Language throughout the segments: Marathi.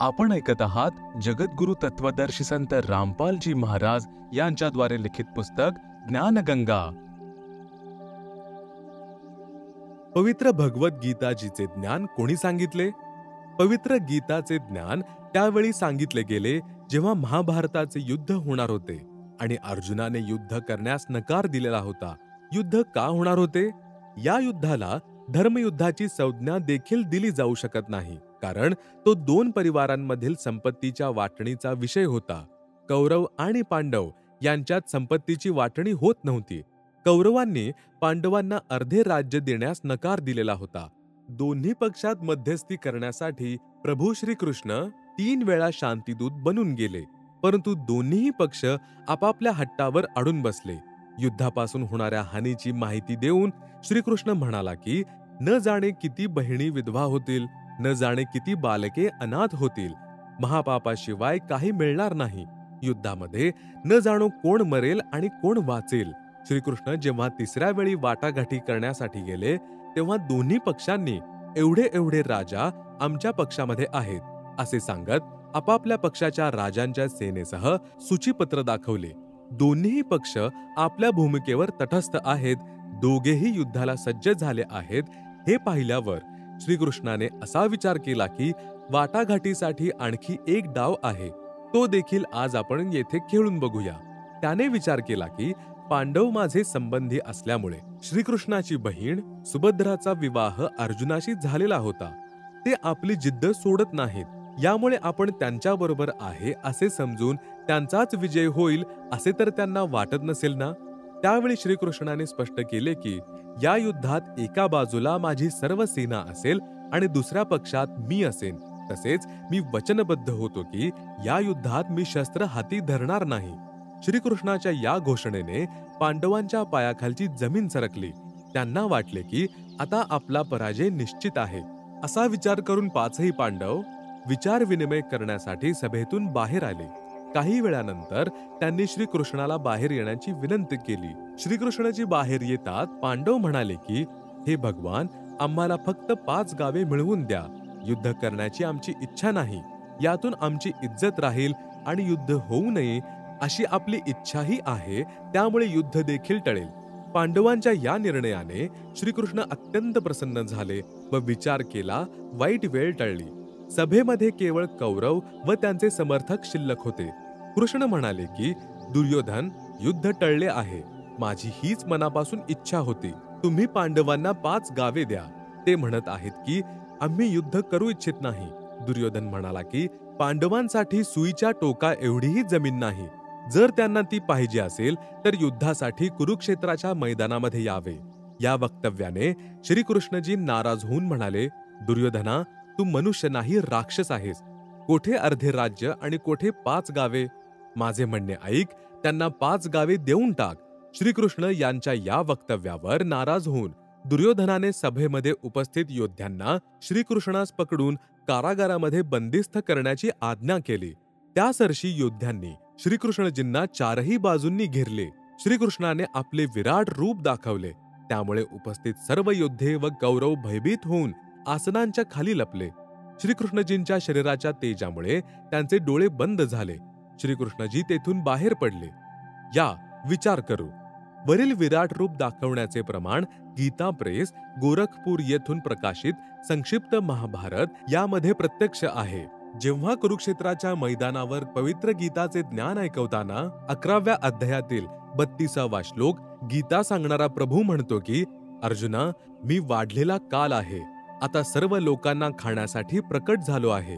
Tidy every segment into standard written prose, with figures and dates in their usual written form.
आपण ऐकत आहात जगद्गुरु तत्वदर्शी संत रामपालजी महाराज यांच्याद्वारे लिखित पुस्तक ज्ञानगंगा। पवित्र भगवद्गीताजीचे ज्ञान कोणी सांगितले? पवित्र गीताचे ज्ञान त्यावेळी सांगितले गेले जेव्हा महाभारताचे युद्ध होणार होते आणि अर्जुनाने युद्ध करण्यास नकार दिलेला होता। युद्ध का होणार होते? या युद्धाला धर्मयुद्धाची संज्ञा देखील दिली जाऊ शकत नाही, कारण तो दोन परिवारांमधील संपत्तीच्या वाटणीचा विषय होता। कौरव आणि पांडव यांच्यात संपत्तीची वाटणी होत नव्हती। कौरवांनी पांडवांना अर्धे राज्य देण्यास नकार दिलेला होता। दोन्ही पक्षात मध्यस्थी करण्यासाठी प्रभू श्रीकृष्ण 3 वेळा शांतिदूत बनून गेले, परंतु दोन्ही पक्ष आपापल्या हट्टावर अडून बसले। युद्धापासून होणाऱ्या हानीची माहिती देऊन श्रीकृष्ण म्हणाला की न जाणे किती बहिणी विधवा होतील, न जाणे किती बालके अनाथ होतील, महापापाशिवाय काही मिळणार नाही। युद्धामध्ये न जाणो कोण मरेल आणि कोण वाचेल। श्रीकृष्ण जेव्हा तिसऱ्या वेळी वाटाघाटी करण्यासाठी गेले तेव्हा दोन्ही पक्षांनी एवढे राजा आमच्या पक्षामध्ये आहेत असे सांगत आपापल्या पक्षाच्या राजांच्या सेनेसह सूचीपत्र दाखवले। दोन्ही पक्ष आपल्या भूमिकेवर तटस्थ आहेत, दोघेही युद्धाला सज्ज झाले आहेत। हे पाहिल्यावर श्रीकृष्णाने असा विचार केला की वाटाघाटीसाठी आणखी एक डाव आहे, तो देखील आज आपण येथे खेळून बघूया। त्याने विचार केला की पांडव माझे संबंधी असल्यामुळे श्रीकृष्णाची बहीण सुभद्राचा विवाह अर्जुनाशी झालेला होता। ते आपली जिद्द सोडत नाहीत, यामुळे आपण त्यांच्याबरोबर आहे असे समजून त्यांचाच विजय होईल असे तर त्यांना वाटत नसेल ना। त्यावेळी श्रीकृष्णाने स्पष्ट केले की या युद्धात एका बाजूला माझी सर्व सेना असेल आणि दुसऱ्या पक्षात मी असेन। तसेच मी वचनबद्ध होतो की या युद्धात मी शस्त्र हाती धरणार नाही। श्रीकृष्णाच्या या घोषणेने पांडवांच्या पायाखालची जमीन सरकली। त्यांना वाटले की आता आपला पराजय निश्चित आहे। असा विचार करून 5ही पांडव विचार विनिमय करण्यासाठी सभेतून बाहेर आले। काही वेळानंतर त्यांनी श्रीकृष्णाला बाहेर येण्याची विनंती केली। श्रीकृष्णाची बाहेर येतात पांडव म्हणाले की हे भगवान, आम्हाला फक्त 5 गावे मिळवून द्या। युद्ध करण्याची आमची इच्छा नाही, यातून आमची इज्जत राहील आणि युद्ध होऊ नये अशी आपली इच्छाही आहे, त्यामुळे युद्ध देखील टळेल। पांडवांच्या या निर्णयाने श्रीकृष्ण अत्यंत प्रसन्न झाले व विचार केला, वाईट वेळ टळली। सभेमध्ये केवळ कौरव व त्यांचे समर्थक शिल्लक होते। कृष्ण म्हणाले की दुर्योधन, युद्ध टळले आहे, माझी हीच मनापासून इच्छा होती, तुम्ही पांडवांना 5 गावे द्या। ते म्हणत आहेत की आम्ही युद्ध करू इच्छित नाही। दुर्योधन म्हणाला की पांडवांसाठी सुईच्या टोका एवढीही जमीन नाही, जर त्यांना ती पाहिजे असेल तर युद्धासाठी कुरुक्षेत्राच्या मैदानामध्ये यावे। या वक्तव्याने श्रीकृष्णजी नाराज होऊन म्हणाले, दुर्योधना, तू मनुष्य नाही, राक्षस आहेस। कोठे अर्धे राज्य आणि कोठे 5 गावे? माझे म्हणणे ऐक, त्यांना 5 गावे देऊन टाक। श्रीकृष्ण यांच्या या वक्तव्यावर नाराज होऊन दुर्योधनाने सभेमध्ये उपस्थित योद्ध्यांना श्रीकृष्णास पकडून कारागारामध्ये बंदिस्त करण्याची आज्ञा केली। त्यासर्षी योद्ध्यांनी श्रीकृष्णजींना 4ही बाजूंनी घेरले। श्रीकृष्णाने आपले विराट रूप दाखवले, त्यामुळे उपस्थित सर्व योद्धे व कौरव भयभीत होऊन आसनांच्या खाली लपले। श्रीकृष्णजींच्या शरीराच्या तेजामुळे त्यांचे डोळे बंद झाले। श्रीकृष्णजी तेथून बाहेर पडले। या विचार करू, वरील विराट रूप दाखवण्याचे प्रमाण गीता प्रेस, गोरखपूर येथून प्रकाशित संक्षिप्त महाभारत यामध्ये प्रत्यक्ष आहे। जेव्हा कुरुक्षेत्राच्या मैदानावर पवित्र गीताचे ज्ञान ऐकवताना 11व्या अध्यायातील 32वा श्लोक गीता सांगणारा प्रभू म्हणतो की अर्जुना, मी वाढलेला काल आहे, आता सर्व लोकांना खाण्यासाठी प्रकट झालो आहे।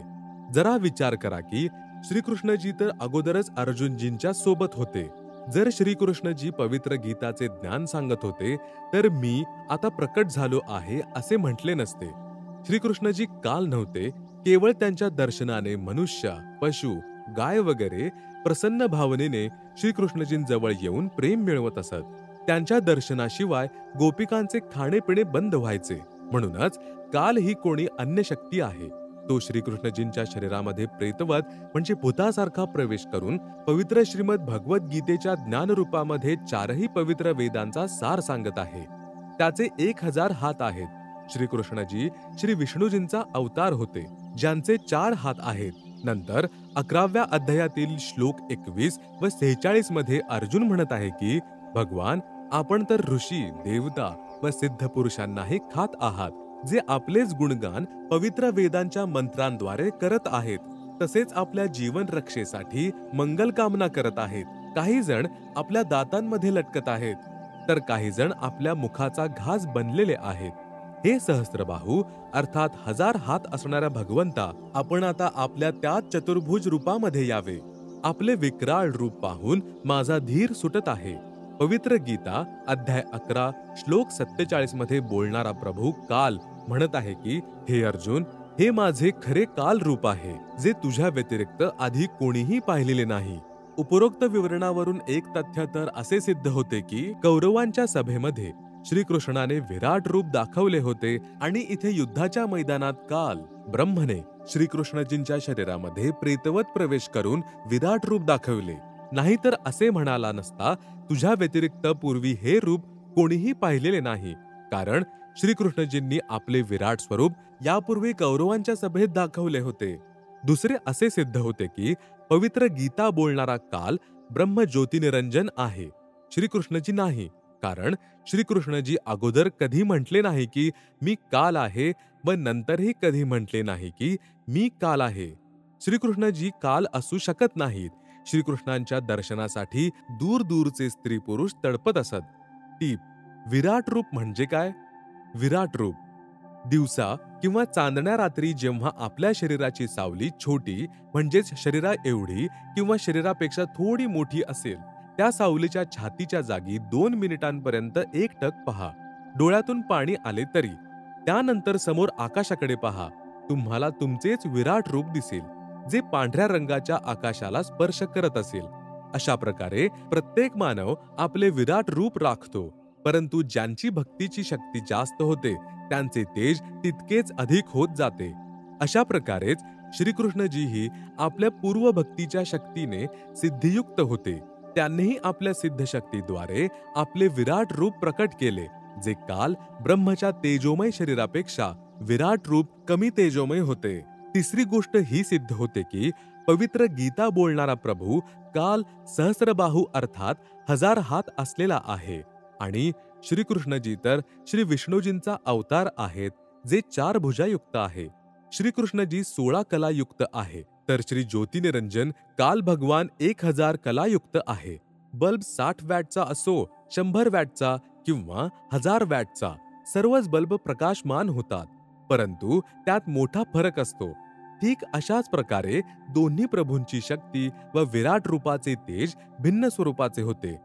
जरा विचार करा की श्रीकृष्णजी तर अगोदरच अर्जुनजींच्या सोबत होते। जर श्रीकृष्णजी पवित्र गीताचे ज्ञान सांगत होते तर मी आता प्रकट झालो आहे असे म्हटले नसते। श्रीकृष्णजी काल नव्हते, केवळ त्यांच्या दर्शनाने मनुष्य, पशु, गाय वगैरे प्रसन्न भावनेने श्रीकृष्णजींजवळ येऊन प्रेम मिळवत असत। त्यांच्या दर्शनाशिवाय गोपिकांचे खाणेपिणे बंद व्हायचे। म्हणूनच काल ही कोणी अन्य शक्ती आहे। तो श्रीकृष्णजींच्या शरीरामध्ये प्रेतवत म्हणजे भूतासारखा प्रवेश करून पवित्र श्रीमद भगवद्गीतेच्या ज्ञानरूपामध्ये 4ही पवित्र वेदांचा सार सांगत आहे। त्याचे 1000 हात आहेत। श्रीकृष्णजी श्री विष्णूजींचा अवतार होते, ज्यांचे 4 हात आहेत। नंतर 11व्या अध्यायातील श्लोक 21 व 46 मध्ये अर्जुन म्हणत आहे की भगवान, आपण तर ऋषी, देवता व सिद्ध पुरुषांनाही खात आहात, जे आपलेच गुणगान पवित्र वेदांच्या मंत्रांद्वारे करत आहेत. तसेच आपल्या जीवन रक्षेसाठी मंगल कामना करत आहेत. काही जण आपल्या दातांमध्ये लटकत आहेत, तर काही जण आपल्या मुखाचा घास बनलेले आहेत. हे सहस्त्रबाहू अर्थात 1000 हात असणाऱ्या भगवंता, आपण आता आपल्या त्या चतुर्भुज रूपामध्ये यावे. आपले विक्राळ रूप पाहून माझा धीर सुटत आहे. पवित्र गीता अध्याय 11 श्लोक 47 मध्ये बोलणारा प्रभू काल म्हणत आहे की हे अर्जुन, हे माझे खरे काल रूप आहे, जे तुझ्या व्यतिरिक्त आधी कोणीही पाहिलेले नाही. उपरोक्त विवरणावरून एक तथ्य तर असे सिद्ध होते की कौरवांच्या सभेमध्ये श्रीकृष्णाने विराट रूप दाखवले होते आणि इथे युद्धाच्या मैदानात काल ब्रह्मने श्रीकृष्णजींच्या शरीरामध्ये प्रेतवत प्रवेश करून विराट रूप दाखवले. नाहीतर असे म्हणाला नसता, तुझ्या व्यतिरिक्त पूर्वी हे रूप कोणीही पाहिलेले नाही. कारण श्रीकृष्णजींनी आपले विराट स्वरूप यापूर्वी कौरवांच्या सभेत दाखवले होते. दुसरे असे सिद्ध होते की पवित्र गीता बोलणारा काल ब्रह्म ज्योतिनिरंजन आहे, श्रीकृष्णजी नाही. कारण श्रीकृष्णजी अगोदर कधी म्हटले नाही की मी काल आहे व नंतरही कधी म्हटले नाही की मी काल आहे. श्रीकृष्णजी काल असू शकत नाहीत. श्रीकृष्णांच्या दर्शनासाठी दूर दूरचे स्त्री पुरुष तडपत असत. टीप: विराट रूप म्हणजे काय? विराट रूप दिवसा किंवा चांदण्या रात्री जेव्हा आपल्या शरीराची सावली छोटी म्हणजेच शरीरा एवढी किंवा शरीरापेक्षा थोडी मोठी असेल, त्या सावलीच्या छातीच्या जागी 2 मिनिटांपर्यंत एकटक पहा. डोळ्यातून पाणी आले तरी. त्यानंतर समोर आकाशाकडे पहा. तुम्हाला तुमचेच विराट रूप दिसेल, जे पांढऱ्या रंगाच्या आकाशाला स्पर्श करत असेल. अशा प्रकारे प्रत्येक मानव आपले विराट रूप राखतो. परंतु ज्यांची भक्तीची शक्ती जास्त होते, त्यांचे तेज तितकेच अधिक होत जाते. अशा प्रकारेच श्रीकृष्णजीही आपल्या पूर्व भक्तीच्या शक्तीने सिद्धियुक्त होते. त्यांनीही आपल्या सिद्धशक्तीद्वारे आपले विराट रूप प्रकट केले, जे काल ब्रह्मच्या तेजोमय शरीरापेक्षा विराट रूप कमी तेजोमय होते. तिसरी गोष्ट ही सिद्ध होते की पवित्र गीता बोलणारा प्रभू काल सहस्रबाहू अर्थात 1000 हात असलेला आहे आणि श्रीकृष्णजी तर श्री विष्णूजींचा अवतार आहेत, जे 4 भुजायुक्त आहे. श्रीकृष्णजी 16 कलायुक्त आहे, तर श्री ज्योतिनिरंजन काल भगवान 1000 कलायुक्त आहे. बल्ब 60 वॅटचा असो, 100 वॅटचा किंवा 1000 वॅटचा, सर्वच बल्ब प्रकाशमान होतात, परंतु त्यात मोठा फरक असतो. ठीक अशाच प्रकारे दोन्ही प्रभूंची शक्ती व विराट रूपाचे तेज भिन्न स्वरूपाचे होते.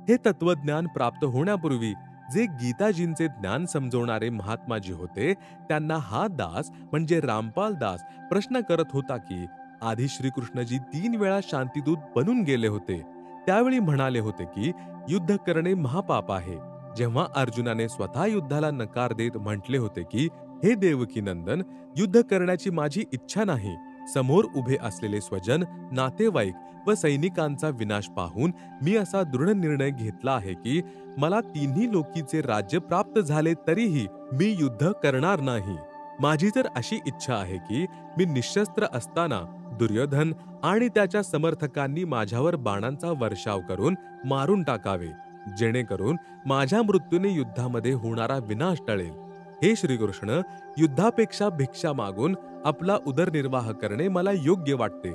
हे तत्वज्ञान प्राप्त होण्यापूर्वी जे गीताजींचे ज्ञान समजवणारे महात्माजी होते, त्यांना हा दास म्हणजे रामपाल दास प्रश्न करत होता की आधी श्रीकृष्णजी 3 वेळा शांतीदूत बनून गेले होते. त्यावेळी म्हणाले होते की युद्ध करणे महापाप आहे. जेव्हा अर्जुनाने स्वतः युद्धाला नकार देत म्हटले होते की हे देवकी नंदन, युद्ध करण्याची माझी इच्छा नाही. समोर उभे असलेले स्वजन, नातेवाईक व सैनिकांचा विनाश पाहून मी असा दृढ निर्णय घेतला आहे की मला तिन्ही लोकीचे राज्य प्राप्त झाले तरीही मी युद्ध करणार नाही. माझी तर अशी इच्छा आहे की मी निशस्त्र असताना दुर्योधन आणि त्याच्या समर्थकांनी माझ्यावर बाणांचा वर्षाव करून मारून टाकावे, जेणेकरून माझ्या मृत्यूने युद्धामध्ये होणारा विनाश टळेल. हे श्रीकृष्ण, युद्धापेक्षा भिक्षा मागून आपला उदरनिर्वाह करणे मला योग्य वाटते.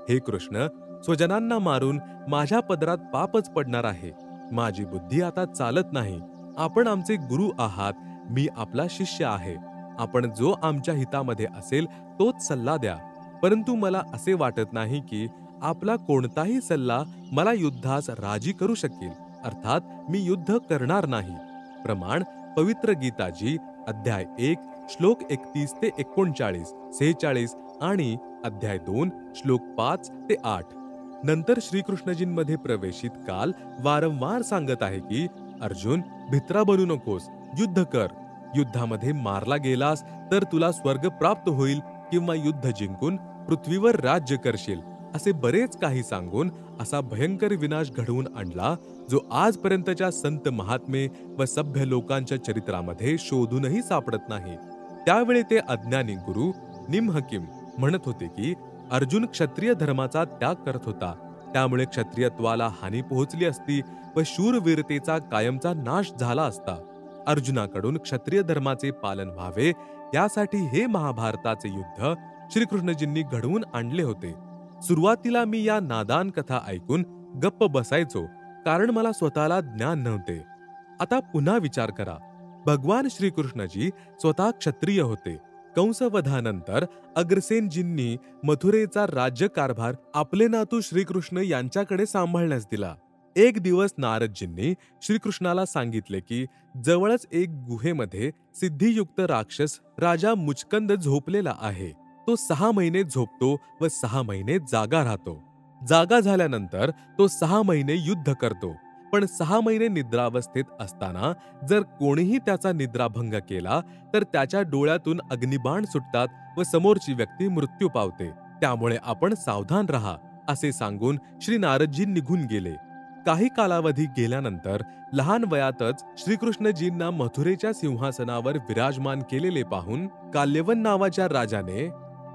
हे कृष्ण, स्वजनांना मारून माझ्या पदरात पापच पडणार आहे. माझी बुद्धी आता चालत नाही. आपण आमचे गुरु आहात, मी आपला शिष्य आहे. आपण जो आमच्या हितामध्ये असेल तोच सल्ला द्या. परंतु मला असे वाटत नाही की आपला कोणताही सल्ला मला युद्धास राजी करू शकेल, अर्थात मी युद्ध करणार नाही. प्रमाण पवित्र गीताजी अध्याय 1 श्लोक 31 ते 39, 46 आणि अध्याय 2 श्लोक 5 ते 8. नंतर श्रीकृष्णजींमध्ये प्रवेशित काल वारंवार सांगत आहे की अर्जुन, भित्रा बनू नकोस, युद्ध कर. युद्धामध्ये मारला गेलास तर तुला स्वर्ग प्राप्त होईल किंवा युद्ध जिंकून पृथ्वीवर राज्य करशील, असे बरेच काही सांगून असा भयंकर विनाश घडवून आणला, जो आजपर्यंतच्या संत महात्मे व सभ्य लोकांच्या चरित्रामध्ये शोधूनही सापडत नाही. त्यावेळी ते अज्ञानी गुरु निमहकीम म्हणत होते की अर्जुन क्षत्रिय धर्माचा त्याग करत होता, त्यामुळे क्षत्रियत्वाला हानी पोहोचली असती व शूरवीरतेचा कायमचा नाश झाला असता. अर्जुनाकडून क्षत्रिय धर्माचे पालन व्हावे यासाठी हे महाभारताचे युद्ध श्रीकृष्णजींनी घडवून आणले होते. सुरुवातीला मी या नादान कथा ऐकून गप्प बसायचो, कारण मला स्वतःला ज्ञान नव्हते. आता पुन्हा विचार करा, भगवान श्रीकृष्णजी स्वतः क्षत्रिय होते. कंसवधानंतर अग्रसेनजींनी मथुरेचा राज्यकारभार आपले नातू श्रीकृष्ण यांच्याकडे सांभाळण्यास दिला. एक दिवस नारदजींनी श्रीकृष्णाला सांगितले की जवळच एक गुहेमध्ये सिद्धियुक्त राक्षस राजा मुचकंद झोपलेला आहे. तो 6 महिने झोपतो व 6 महिने जागा राहतो. जागा झाल्यानंतर तो 6 महिने युद्ध करतो, पण 6 महिने निद्रावस्थेत असताना जर कोणीही त्याचा निद्राभंग केला तर त्याच्या डोळ्यातून अग्निबाण सुटतात व समोरची व्यक्ती मृत्यू पावते. त्यामुळे आपण सावधान राहा, असे सांगून श्री नारदजी निघून गेले. काही कालावधी गेल्यानंतर लहान वयातच श्रीकृष्णजींना मथुरेच्या सिंहासनावर विराजमान केलेले पाहून काल्यवन नावाच्या राजाने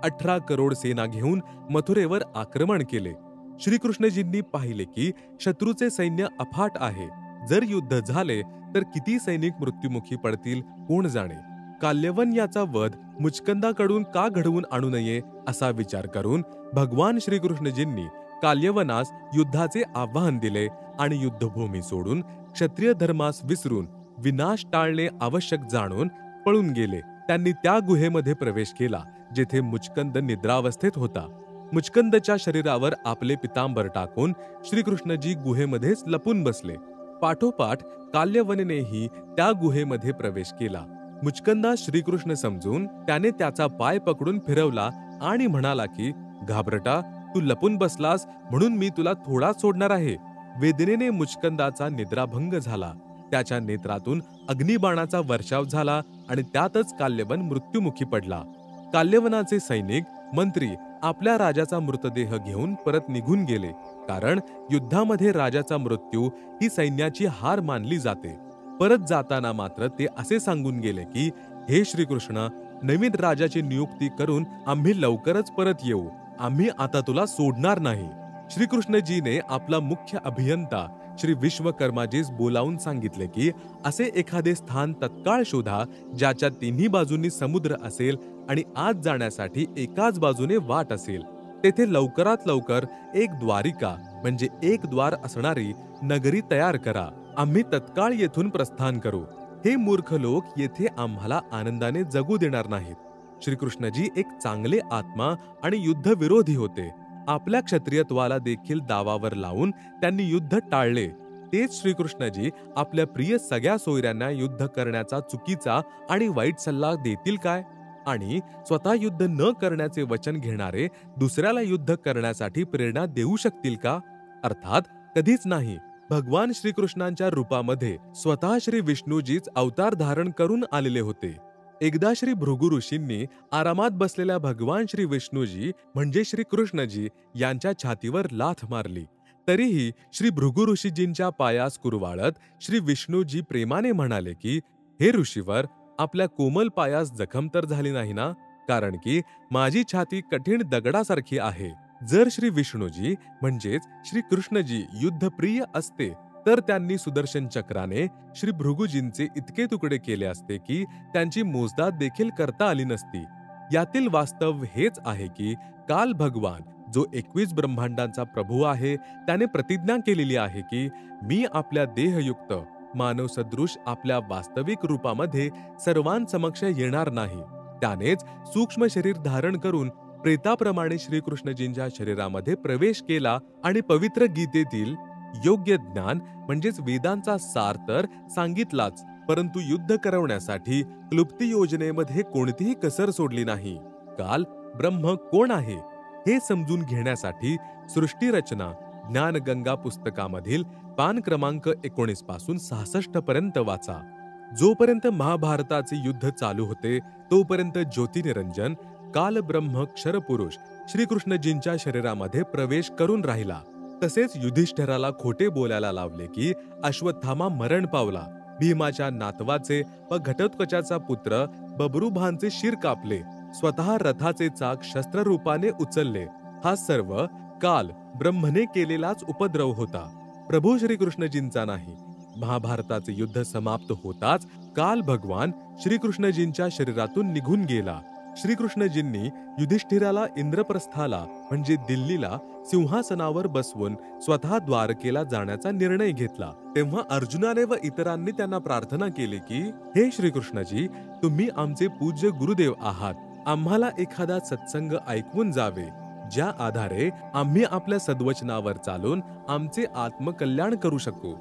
18 करोड सेना घेऊन मथुरेवर आक्रमण केले. श्रीकृष्णजींनी पाहिले की शत्रूचे सैन्य अफाट आहे. जर युद्ध झाले तर किती सैनिक मृत्युमुखी पडतील कोण जाणे. काल्यवन याचा वध मुचकंदाकडून का घडवून आणू नये असा विचार करून भगवान श्रीकृष्णजींनी काल्यवनास युद्धाचे आव्हान दिले आणि युद्धभूमी सोडून क्षत्रिय धर्मास विसरून विनाश टाळणे आवश्यक जाणून पळून गेले. त्यांनी त्या गुहेमध्ये प्रवेश केला जेथे मुचकंद निद्रावस्थेत होता. मुचकंदच्या शरीरावर आपले पितांबर टाकून श्रीकृष्णजी गुहेमध्येच लपून बसले. पाठोपाठ काल्यवनेही त्या गुहेमध्ये प्रवेश केला. मुचकंदास श्रीकृष्ण समजून त्याने त्याचा पाय पकडून फिरवला आणि म्हणाला की घाबरटा, तू लपून बसलास म्हणून मी तुला थोडा सोडणार आहे. वेदनेने मुचकंदाचा निद्राभंग झाला. त्याच्या नेत्रातून अग्निबाणाचा वर्षाव झाला आणि त्यातच काल्यवन मृत्युमुखी पडला. काल्यवनाचे सैनिक मंत्री आपल्या राजाचा मृतदेह घेऊन परत निघून गेले, कारण युद्धामध्ये राजाचा मृत्यू ही सैन्याची हार मानली जाते. परत जाताना मात्र ते असे सांगून गेले की हे श्रीकृष्ण, नवीन राजाची नियुक्ती करून आम्ही लवकरच परत येऊ. आम्ही आता तुला सोडणार नाही. श्रीकृष्णजीने आपला मुख्य अभियंता श्री विश्वकर्माजीस बोलावून सांगितले की असे एखादे स्थान तत्काळ शोधा ज्याच्या तिन्ही बाजूंनी समुद्र असेल आणि आत जाण्यासाठी एकाच बाजूने वाट असेल. तेथे लवकरात लवकर एक द्वारिका म्हणजे एक द्वार असणारी नगरी तयार करा. आम्ही तत्काळ येथून प्रस्थान करू. हे मूर्ख लोक येथे आम्हाला आनंदाने जगू देणार नाहीत. श्रीकृष्णजी एक चांगले आत्मा आणि युद्धविरोधी होते. आपल्या क्षत्रियत्वाला देखील दावावर लावून त्यांनी युद्ध टाळले. तेच श्रीकृष्णजी आपल्या प्रिय सगळ्या सोयऱ्यांना युद्ध करण्याचा चुकीचा आणि वाईट सल्ला देतील काय? आणि स्वतः युद्ध न करण्याचे वचन घेणारे दुसऱ्याला युद्ध करण्यासाठी प्रेरणा देऊ शकतील का? अर्थात कधीच नाही. भगवान श्रीकृष्णांच्या रूपामध्ये स्वतः श्री विष्णूजीच अवतार धारण करून आलेले होते. एकदा श्री भृगु ऋषींनी आरामात बसलेल्या भगवान श्री विष्णूजी म्हणजे श्री कृष्णजी यांच्या छातीवर लाथ मारली. तरीही श्री भृगु ऋषीजींच्या पायास कुरवाळत श्री विष्णूजी प्रेमाने म्हणाले की हे ऋषीवर, आपल्या कोमल पायास जखम तर झाली नाही ना? कारण की माझी छाती कठीण दगडासारखी आहे. जर श्री विष्णूजी म्हणजेच श्री कृष्णजी युद्धप्रिय असते तर त्यांनी सुदर्शन चक्राने श्री भृगुजींचे इतके तुकडे केले असते की त्यांची मोजदाद देखील करता आली नसती. यातील वास्तव हेच आहे की काल भगवान, जो 21 ब्रह्मांडांचा प्रभू आहे, त्याने प्रतिज्ञा केलेली आहे की मी आपल्या देहयुक्त मानव सदृश आपल्या वास्तविक रूपामध्ये सर्वांसमक्ष येणार नाही. त्यानेच सूक्ष्म शरीर धारण करून प्रेताप्रमाणे श्रीकृष्णजींच्या शरीरामध्ये प्रवेश केला आणि पवित्र गीतेतील योग्य ज्ञान म्हणजेच वेदांचा सार तर सांगितलाच, परंतु युद्ध करवण्यासाठी क्लुप्ती योजनेमध्ये कोणतीही कसर सोडली नाही. काल ब्रह्म कोण आहे हे समजून घेण्यासाठी सृष्टी रचना ज्ञानगंगा पुस्तकामधील पान क्रमांक 19 पासून 66 पर्यंत वाचा. जोपर्यंत महाभारताचे युद्ध चालू होते तोपर्यंत ज्योतिनिरंजन काल ब्रह्म क्षरपुरुष श्रीकृष्णजींच्या शरीरामध्ये प्रवेश करून राहिला. तसेच युधिष्ठिराला खोटे बोलायला लावले की अश्वत्थामा मरण पावला. भीमाच्या नातवाचे व घटोत्कचाचा पुत्र बब्रुभांचे शिर कापले. स्वतः रथाचे चाक शस्त्ररूपाने उचलले हा सर्व काल ब्रह्मने केलेलाच उपद्रव होता, प्रभू श्रीकृष्णजींचा नाही. महाभारताचे युद्ध समाप्त होताच काल भगवान श्रीकृष्णजींच्या शरीरातून निघून गेला. श्रीकृष्णजींनी युधिष्ठिराला इंद्रप्रस्थाला म्हणजे दिल्लीला सिंहासनावर बसवून स्वतः द्वारकेला जाण्याचा निर्णय घेतला. तेव्हा अर्जुनाने व इतरांनी त्यांना प्रार्थना केली की, हे श्रीकृष्णजी, तुम्ही आमचे पूज्य गुरुदेव आहात. आम्हाला एखादा सत्संग ऐकवून जावे, ज्या आधारे आम्ही आपल्या सद्वचनावर चालून आमचे आत्मकल्याण करू शकू.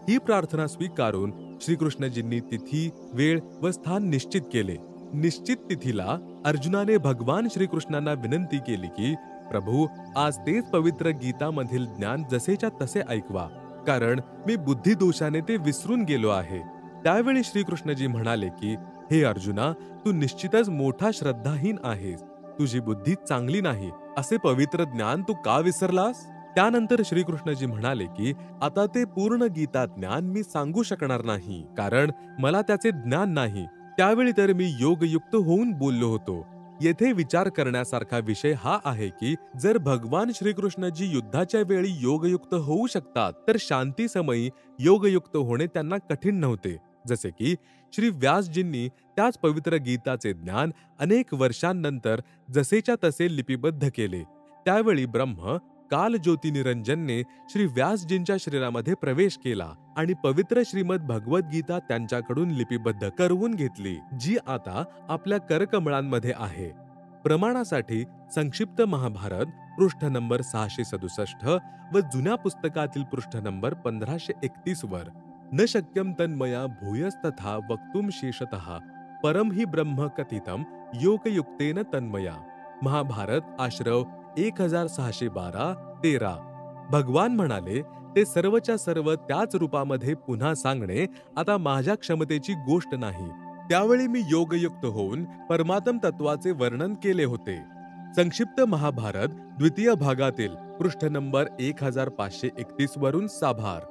ही प्रार्थना स्वीकारून श्रीकृष्णजींनी तिथी, वेळ व स्थान निश्चित केले. निश्चित तिथीला अर्जुनाने भगवान श्रीकृष्णांना विनंती केली की, प्रभू, आज तेच पवित्र गीतामधील ज्ञान जसेच्या तसे ऐकवा, कारण मी बुद्धिदोषाने ते विसरून गेलो आहे. त्यावेळी श्रीकृष्णजी म्हणाले की, हे अर्जुना, तू निश्चितच मोठा श्रद्धाहीन आहेस. तुझी बुद्धी चांगली नाही. असे पवित्र ज्ञान तू का विसरलास? त्यानंतर श्रीकृष्णजी म्हणाले की, आता ते पूर्ण गीता ज्ञान मी सांगू शकणार नाही, कारण मला त्याचे ज्ञान नाही. त्यावेळी तर मी योगयुक्त होऊन बोललो होतो. येथे विचार करण्यासारखा विषय हा आहे की, जर भगवान श्रीकृष्णजी युद्धाच्या वेळी योगयुक्त होऊ शकतात, तर शांती समयी योगयुक्त होणे त्यांना कठीण नव्हते. जसे की श्री व्यासजींनी त्याच पवित्र गीताचे ज्ञान अनेक वर्षांनंतर जसेच्या तसे लिपिबद्ध केले. त्यावेळी ब्रह्म काल ज्योतिनिरंजनने श्री व्यासजींच्या शरीरामध्ये प्रवेश केला आणि पवित्र श्रीमद भगवद्गीता त्यांच्याकडून लिपिबद्ध करवून घेतली, जी आता आपल्या करकमळांमध्ये आहे. प्रमाणासाठी संक्षिप्त महाभारत पृष्ठ नंबर 667 व जुन्या पुस्तकातील पृष्ठ नंबर 1531 वर, न शक्यम तन्मया भूयस्तथा वक्तुम शेषतः परम हि ब्रह्म कथितम योगयुक्तेन तन्मया. महाभारत आश्रव 1612-13. भगवान म्हणाले, ते सर्वच्या सर्व त्याच रूपामध्ये पुन्हा सांगणे आता माझ्या क्षमतेची गोष्ट नाही. त्यावेळी मी योगयुक्त होऊन परमात्म तत्वाचे वर्णन केले होते. संक्षिप्त महाभारत द्वितीय भागातील पृष्ठ नंबर 1531 वरून साभार.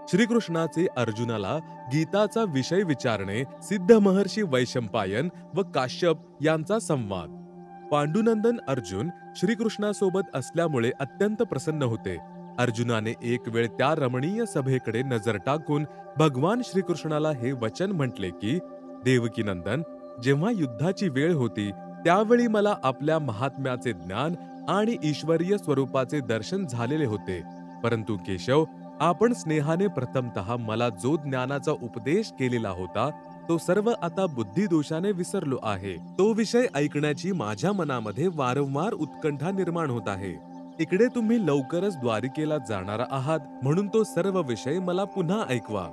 श्रीकृष्णाचे अर्जुनाला गीताचा विषय विचारणे. सिद्ध महर्षी वैशंपायन व काश्यप यांचा संवाद. पांडुनंदन अर्जुन श्रीकृष्णासोबत असल्यामुळे अत्यंत प्रसन्न होते. अर्जुनाने एक वेळ त्या रमणीय सभेकडे नजर टाकून भगवान श्रीकृष्णाला हे वचन म्हटले की, देवकीनंदन, जेव्हा युद्धाची वेळ होती त्यावेळी मला आपल्या महात्म्याचे ज्ञान आणि ईश्वरीय स्वरूपाचे दर्शन झालेले होते. परंतु केशव, आपण स्नेहाने प्रथमतः मला जो ज्ञानाचा उपदेश केलेला होता तो सर्व आता बुद्धिदोषाने विसरलो आहे. तो विषय ऐकण्याची माझ्या मनामध्ये वारंवार उत्कंठा निर्माण होत आहे. इकडे तुम्ही लवकरच द्वारिकेला जाणार आहात, म्हणून तो सर्व विषय मला पुन्हा ऐकवा.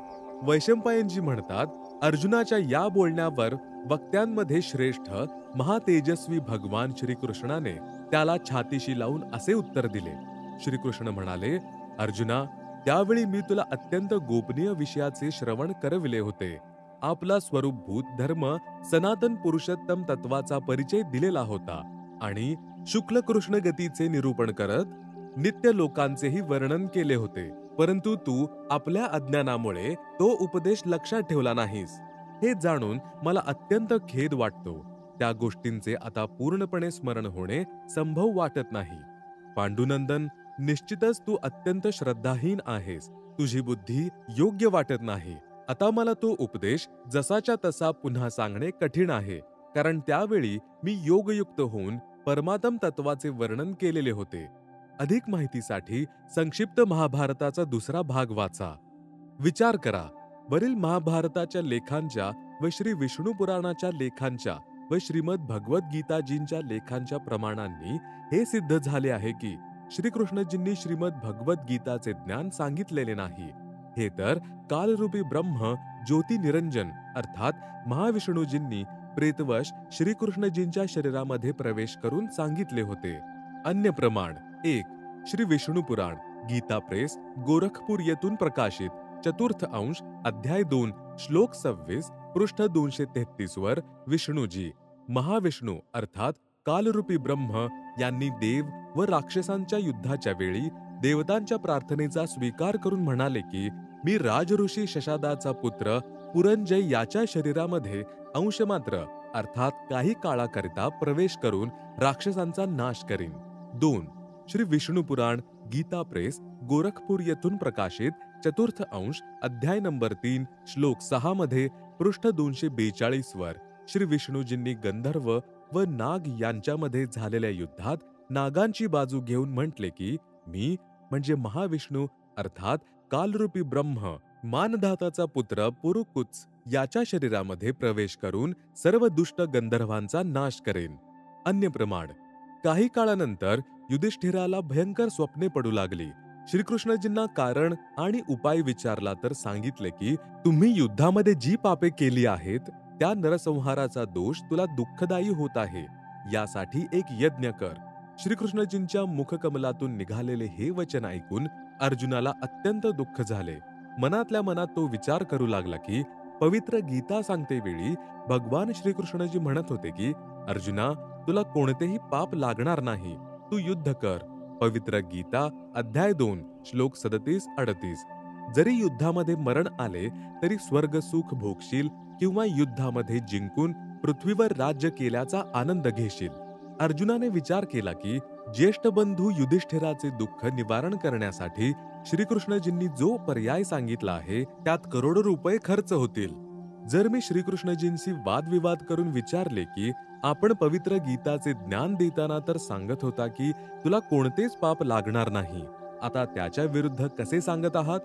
वैशंपायनजी म्हणतात, अर्जुनाच्या या बोलण्यावर वक्त्यांमध्ये श्रेष्ठ महातेजस्वी भगवान श्रीकृष्णाने त्याला छातीशी लावून असे उत्तर दिले. श्रीकृष्ण म्हणाले, अर्जुना, त्यावेळी मी तुला अत्यंत गोपनीय विषयाचे श्रवण करविले होते. आपला स्वरूपभूत धर्म सनातन पुरुषोत्तम तत्वाचा परिचय दिलेला होता आणि शुक्ल कृष्ण गतीचे निरूपण करत नित्य लोकांचेही वर्णन केले होते. परंतु तू आपल्या अज्ञानामुळे तो उपदेश लक्षात ठेवला नाहीस. हे जाणून मला अत्यंत खेद वाटतो. त्या गोष्टींचे आता पूर्णपणे स्मरण होणे संभव वाटत नाही. पांडुनंदन, निश्चितच तू अत्यंत श्रद्धाहीन आहेस. तुझी बुद्धी योग्य वाटत नाही. आता मला तो उपदेश जसाच्या तसा पुन्हा सांगणे कठीण आहे, कारण त्यावेळी मी योगयुक्त होऊन परमात्म तत्वाचे वर्णन केलेले होते. अधिक माहितीसाठी संक्षिप्त महाभारताचा दुसरा भाग वाचा. विचार करा, वरील महाभारताच्या लेखांच्या व श्री विष्णू पुराणाच्या लेखांच्या व श्रीमद भगवद्गीताजींच्या लेखांच्या प्रमाणांनी हे सिद्ध झाले आहे की श्रीकृष्णजींनी श्रीमद भगवद्गीताचे ज्ञान सांगितलेले नाही. हे तर कालरूपी ब्रह्म ज्योती निरंजन अर्थात महाविष्णूजींनी प्रेतवश श्रीकृष्णजींच्या शरीरामध्ये प्रवेश करून सांगितले होते. अन्य प्रमाण 1. श्री विष्णू पुराण, गीता प्रेस, गोरखपूर येथून प्रकाशित, चतुर्थ अंश, अध्याय 2, श्लोक 26, पृष्ठ 233 वर विष्णूजी महाविष्णू अर्थात कालरूपी ब्रह्म यांनी देव व राक्षसांच्या युद्धाच्या वेळी देवतांच्या प्रार्थनेचा स्वीकार करून म्हणाले की, मी राजऋषी शशादाचा पुत्र पुरंजय याच्या शरीरामध्ये अंशमात्र अर्थात काही काळाकरिता प्रवेश करून राक्षसांचा नाश करीन. 2. श्री विष्णू पुराण गीता प्रेस गोरखपूर येथून प्रकाशित चतुर्थ अंश अध्याय नंबर 3 श्लोक 6 मध्ये पृष्ठ 242 वर श्री विष्णूजींनी गंधर्व व नाग यांच्यामध्ये झालेल्या युद्धात नागांची बाजू घेऊन म्हटले की मी म्हणजे महाविष्णू अर्थात कालरूपी ब्रह्म मानधाताचा पुत्र पुरुकुत्स याच्या शरीरामध्ये प्रवेश करून सर्व दुष्ट गंधर्वांचा नाश करेन. अन्य प्रमाण काही काळानंतर युधिष्ठिराला भयंकर स्वप्ने पडू लागली. श्रीकृष्णजींना कारण आणि उपाय विचारला तर सांगितले की तुम्ही युद्धामध्ये जी पापे केली आहेत त्या नरसंहाराचा दोष तुला दुःखदायी होत आहे. यासाठी एक यज्ञ कर. श्रीकृष्णजींच्या मुखकमलातून निघालेले हे वचन ऐकून अर्जुनाला अत्यंत दुःख झाले. मनातल्या मनात तो विचार करू लागला की पवित्र गीता सांगते वेळी भगवान श्रीकृष्णजी म्हणत होते की अर्जुना तुला कोणतेही पाप लागणार नाही, तू युद्ध कर. पवित्र गीता अध्याय 2 श्लोक 37-38. जरी युद्धामध्ये मरण आले तरी स्वर्ग सुख भोगशील किंवा युद्धामध्ये जिंकून पृथ्वीवर राज्य केल्याचा आनंद घेशील. अर्जुनाने विचार केला की ज्येष्ठ बंधू युधिष्ठिराचे दुःख निवारण करण्यासाठी श्रीकृष्णजींनी जो पर्याय सांगितला आहे त्यात करोडो रुपये खर्च होतील. जर मी श्रीकृष्णजींशी वादविवाद करून विचारले की आपण पवित्र गीताचे ज्ञान देताना तर सांगत होता की तुला कोणतेच पाप लागणार नाही, आता त्याच्या विरुद्ध कसे सांगत आहात?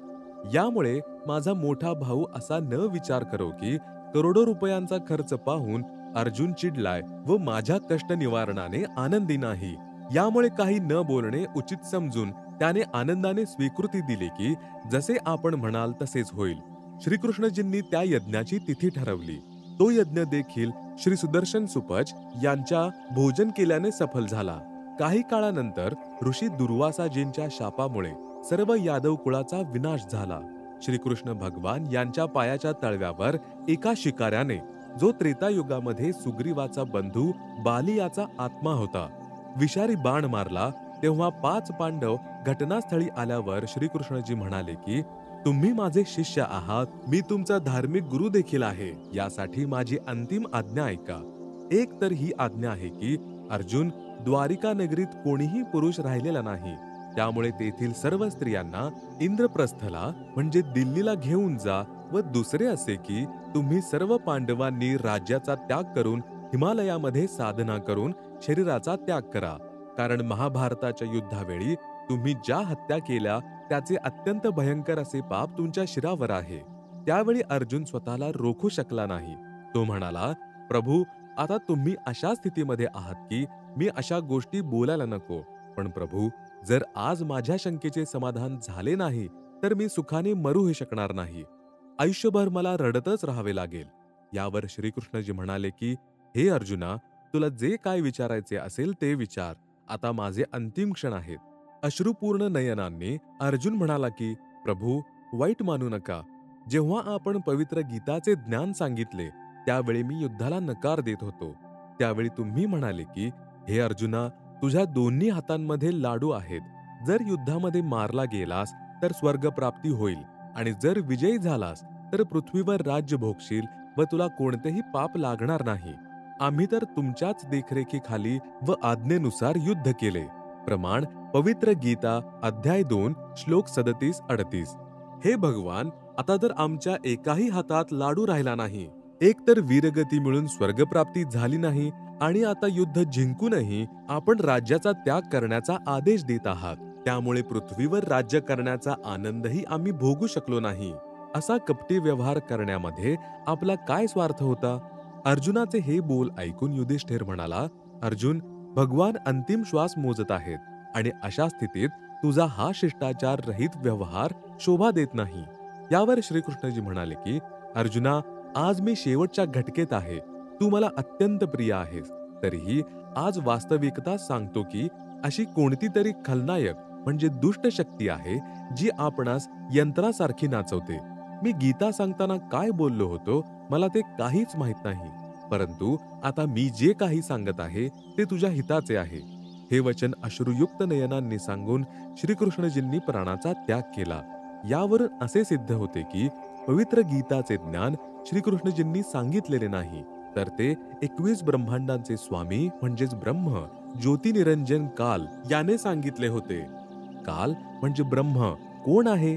यामुळे माझा मोठा भाऊ असा न विचार करो की करोडो रुपयांचा खर्च पाहून अर्जुन चिडलाय व माझ्या कष्ट निवारणाने आनंदी नाही. यामुळे काही न बोलणे उचित समजून त्याने आनंदाने स्वीकृती दिली की जसे आपण म्हणाल तसेच होईल. श्रीकृष्णजींनी त्या यज्ञाची तिथी ठरवली. तो यज्ञ देखील श्री सुदर्शन सुपच यांच्या भोजन केल्याने सफल झाला. काही काळानंतर ऋषी दुर्वासाजींच्या शापामुळे सर्व यादव कुळाचा विनाश झाला. श्रीकृष्ण भगवान यांच्या पायाच्या तळव्यावर एका शिकाऱ्याने, जो त्रेतायुगामध्ये सुग्रीवाचा बंधू बाली याचा आत्मा होता, विषारी बाण मारला. तेव्हा 5 पांडव घटनास्थळी आल्यावर श्रीकृष्णजी म्हणाले की तुम्ही माझे शिष्य आहात, मी तुमचा धार्मिक गुरु देखील आहे, यासाठी माझी अंतिम आज्ञा ऐका. एक तर ही आज्ञा आहे की अर्जुन, द्वारिका नगरीत कोणीही पुरुष राहिलेला नाही, त्यामुळे तेथील सर्व स्त्रियांना इंद्रप्रस्थला म्हणजे दिल्लीला घेऊन जा. व दुसरे असे की तुम्ही सर्व पांडवांनी राज्याचा त्याग करून हिमालयामध्ये साधना करून शरीराचा त्याग करा, कारण महाभारताच्या युद्धावेळी तुम्ही ज्या हत्या केल्या त्याचे अत्यंत भयंकर असे पाप तुमच्या शिरावर आहे. त्यावेळी अर्जुन स्वतःला रोखू शकला नाही. तो म्हणाला, प्रभू आता तुम्ही अशा स्थितीमध्ये आहात की मी अशा गोष्टी बोलायला नको, पण प्रभू जर आज माझ्या शंकेचे समाधान झाले नाही तर मी सुखाने मरूही शकणार नाही, आयुष्यभर मला रडतच राहावे लागेल. यावर श्रीकृष्णजी म्हणाले की हे अर्जुना, तुला जे काय विचारायचे असेल ते विचार, आता माझे अंतिम क्षण आहेत. अश्रुपूर्ण नयनांनी अर्जुन म्हणाला की प्रभू वाईट मानू नका. जेव्हा आपण पवित्र गीताचे ज्ञान सांगितले त्यावेळी मी युद्धाला नकार देत होतो. त्यावेळी तुम्ही म्हणाले की हे अर्जुना, तुझ्या दोन्ही हातांमध्ये लाडू आहेत. जर युद्धामध्ये मारला गेलास तर स्वर्गप्राप्ती होईल आणि जर विजयी झालास तर पृथ्वीवर राज्य भोगशील व तुला कोणतेही पाप लागणार नाही. आम्ही तर तुमच्याच देखरेखीखाली व आज्ञेनुसार युद्ध केले. प्रमाण पवित्र गीता अध्याय 2 श्लोक 37-38. हे भगवान, आता जर आमच्या एकाही हातात लाडू राहिला नाही, एक तर वीरगती मिळून स्वर्गप्राप्ती झाली नाही आणि आता युद्ध जिंकूनही आपण राज्याचा त्याग करण्याचा आदेश देत आहात, त्यामुळे पृथ्वीवर राज्य करण्याचा आनंदही आम्ही भोगू शकलो नाही. असा कपटी व्यवहार करण्यामध्ये आपला काय स्वार्थ होता? अर्जुनाचे हे बोल ऐकून युधिष्ठिर म्हणाला, अर्जुन, भगवान अंतिम श्वास मोजत आहेत आणि अशा स्थितीत तुझा हा शिष्टाचार रहित व्यवहार शोभा देत नाही. यावर श्रीकृष्णजी म्हणाले की अर्जुना, आज मी शेवटच्या घटकेत आहे. तू मला अत्यंत प्रिय आहेस. तरीही आज वास्तविकता सांगतो की अशी कोणती तरी खलनायक म्हणजे दुष्ट शक्ती आहे जी आपणास यंत्रासारखी नाचवते. मी गीता सांगताना काय बोललो होतो मला ते काहीच माहित नाही, परंतु आता मी जे काही सांगत आहे ते तुझ्या हिताचे आहे. हे वचन अश्रुयुक्त नयनांनी सांगून श्रीकृष्णजींनी प्राणाचा त्याग केला. यावरून असे सिद्ध होते की पवित्र गीताचे ज्ञान श्रीकृष्णजींनी सांगितलेले नाही, तर ते 21 ब्रह्मांडांचे स्वामी म्हणजेच ब्रह्म ज्योतिनिरंजन काल याने सांगितले होते. काल म्हणजे ब्रह्म कोण आहे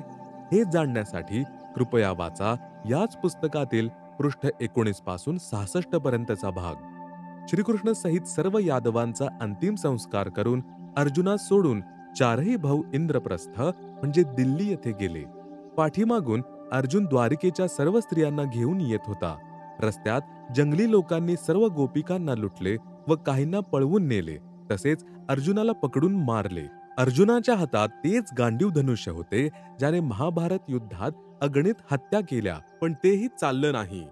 हे जाणण्यासाठी कृपया वाचा याच पुस्तकातील पृष्ठ 19 पासून 66 पर्यंतचा भाग. श्रीकृष्ण सहित सर्व यादवांचा अंतिम संस्कार करून अर्जुनास सोडून चारही भाऊ इंद्रप्रस्थ म्हणजे दिल्ली येथे गेले. पाठीमागून अर्जुन द्वारिकेच्या सर्व स्त्रियांना घेऊन येत होता. रस्त्यात जंगली लोकांनी सर्व गोपिकांना लुटले व काहींना पळवून नेले. तसेच अर्जुनाला पकडून मारले. अर्जुनाच्या हातात तेच गांडीव धनुष्य होते ज्याने महाभारत युद्धात अगणित हत्या केल्या, पण तेही चाललं नाही.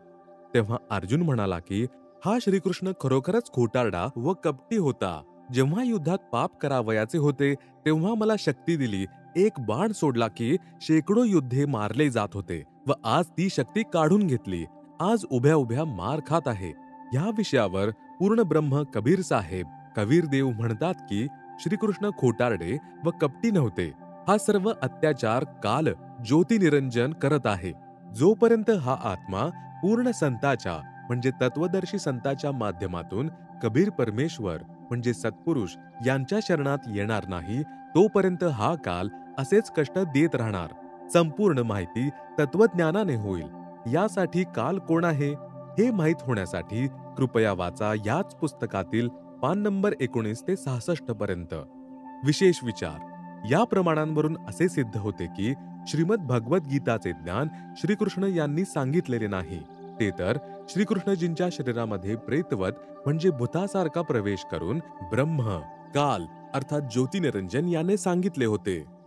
तेव्हा अर्जुन म्हणाला की हा श्रीकृष्ण खरोखरच खोटारडा व कपटी होता. जेव्हा युद्धात पाप करावयाचे होते तेव्हा मला शक्ती दिली. एक बाण सोडला की शेकडो योद्धे मारले जात होते व आज ती शक्ती काढून घेतली. आज उभ्या उभ्या मार खात आहे. या विषयावर पूर्ण ब्रह्म कबीर साहेब कबीर देव म्हणतात की श्रीकृष्ण खोटारडे व कपटी नव्हते. हा सर्व अत्याचार काल ज्योतिनिरंजन करत आहे. जोपर्यंत हा आत्मा पूर्ण संताच्या म्हणजे तत्वदर्शी संताच्या माध्यमातून कबीर परमेश्वर म्हणजे सत्पुरुष यांच्या शरणात येणार नाही, तोपर्यंत हा काल असेच कष्ट देत राहणार. संपूर्ण माहिती तत्वज्ञानाने होईल. यासाठी काल कोण आहे हे माहीत होण्यासाठी कृपया वाचा याच पुस्तकातील पान नंबर 19 ते 66 पर्यंत. विशेष विचार. या प्रमाणांवरून असे सिद्ध होते की श्रीमद भगवद्गीताचे ज्ञान श्रीकृष्ण यांनी सांगितलेले नाही. ते तर श्रीकृष्णजींच्या शरीरामध्ये प्रेतवत म्हणजे भूतासारखा प्रवेश करून ब्रह्म काल अर्थात ज्योतिनिरंजन याने सांगितले होते.